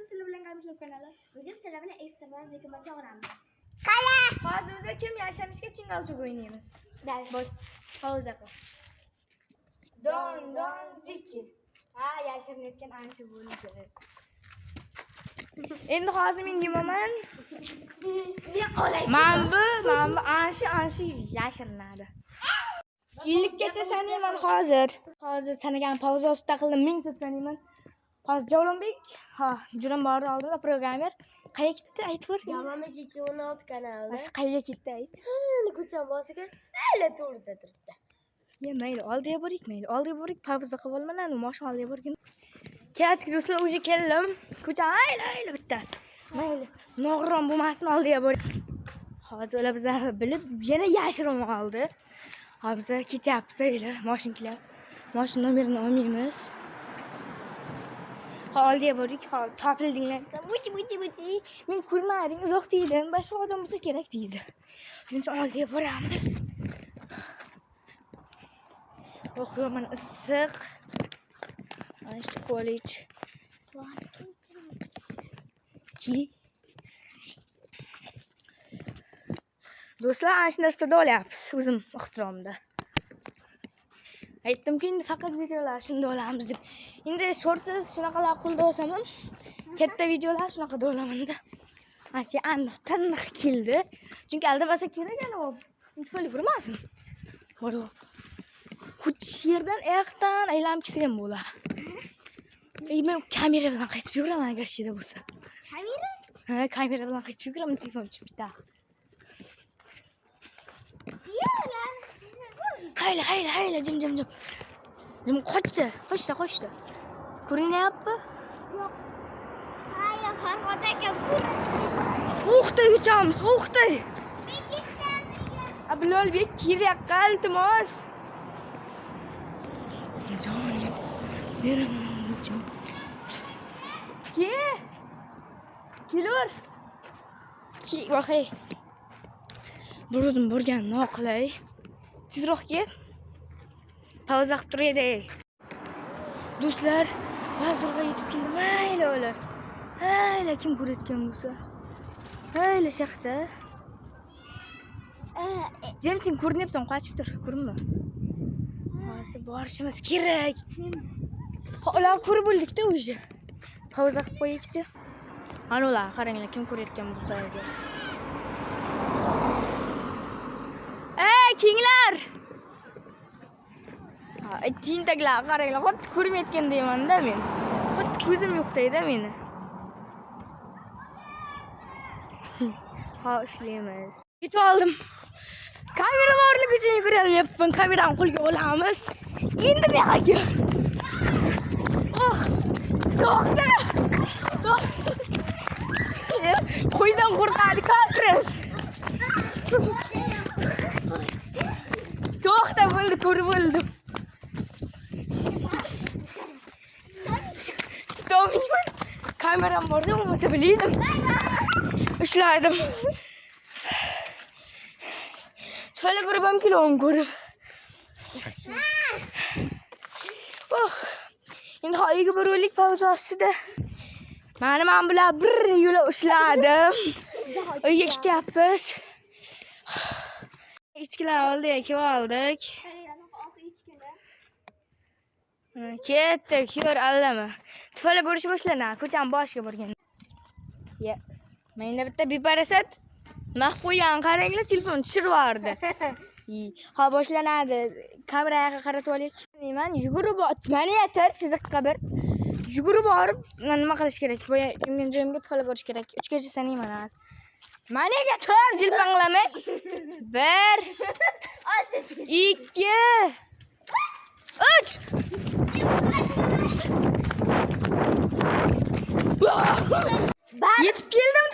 sizlar bilan Gamishlar kanali. Bugun sizlar bilan Instagram videomacha olamiz. Hozir biz kim yashanishga chingalchuk o'ynaymiz. Bos. Pauza qil. Don ziki. Ha, yashirinayotgan ana shu bo'ldi. Endi hozir men yemaman. Men bu ana shu yashirinadi. Yillikgacha sanayman hozir. Hozir sanagan pauza ustida qildim 1000 so'm sanayman. Hozir Javlonbek, ha, juram bordi oldida programmer. Qayerga ketdi? Aytib ber. Javlonbek 216 kanalida. Qayerga ketdi ayt. Ko'cham bosiga mayli to'rida turibdi. Ye, mayli, oldiga borik, mayli. Oldiga borik, pauza qilib olmadan, mashina oldiga borgin. Ketdik do'stlar, o'sha keldim. Ko'cha ayla bittasi. Mayli, no'g'ron bo'lmasin, oldiga borik. Hozir ular bizni bilib, yana yashirin oldi. Hozir biz ketyapmiz, ayla, mashina keladi. Mashina nomerini olmaymiz. Oldiga borik, topildinglar. Buti. Men ko'rmadim, uzoq deydim. Boshqa odam bo'lsa kerak deydi. Shuning uchun oldiga boramiz. O'qiyman issiq. Mana shu kollej. Do'stlar, ana shu narsada olyapmiz o'zim ixtiromda. Aytdimki, endi faqat videolar shunda olamiz deb. Endi shortsiz shunaqalar qildi olsam ham, katta videolar shunaqa olaman-da. Mana shu aniq keldi. Chunki aldamasa kerak ana u. Tufayli urmasin. Bora. Kuch yerdan oyoqdan aylanib kelsa ham bo'ladi. Men kamera bilan qaytib yuraman agar shida bo'lsa. Kamera? Ha, kamera bilan qaytib yuraman, telefon chiqib ketadi. Hayla, jim. Jim qochdi. Ko'rinyapti? Yo'q. Hayla, Farhod aka. O'qda yuchamiz, o'qda. Men ketdim. Bilolbek, kelyapti, iltimos. Jonim, beraman, jon. Kelur. Vohay. Buruzim burgan noqulay. Tezroq kel. Pauza qilib turaylik. Do'stlar, bazurga yetib keldim. Mayli ular. Hayla, kim ko'rayotgan bo'lsa. Hayla shaxta. Jem, sen ko'rinyapsan, qochib tur, ko'rinma. Hozir borishimiz kerak. Ular ko'rib bo'ldik-da o'zi. Pauza qilib qo'yaylik-chi. Ana ular, qaranglar, kim ko'rayotgan bo'lsa agar. Kinglar! Ha, tintaklar, qaranglar, xuddi ko'rmayotgan deyman-da men. Xuddi ko'zim yo'qdaydi meni. Ha, ishlaymiz. Yetib oldim. Kamera borligi uchun yugurolmayapman. Kamerani qo'lga olamiz. Endi men aka. To'xta. Qo'ydan qo'rqadi, kapres. To'xta, bo'ldi, ko'rib bo'ldim. Tutolmayman. Kameram borda, bo'lmasa bildim. Ushladim. Tufayli ko'rib ham kilom ko'rib. Endi hoyiga boraylik pauza ostida. Men bilan bir yo'la ushladim. Uyga ketyapmiz. İçkiler oldu, oldik. Ketdik, yur, allama. Tufayli ko'rish boshlana, ko'cham boshiga borgan. Ya, menda bitta beparasat mahqo'yan, qaranglar, telefon tushirib yubordi. Ha, boshlanadi. Kameraga qaratib olaylik. Men yugurib, mana yetar chiziqqa bir. Yugurib borib, nima qilish kerak? Yurgan joyimga tufayli ko'rish kerak. 3 gacha sanayman. Maniga tur, jilpanglamay. 1 2 3 Yetib keldim.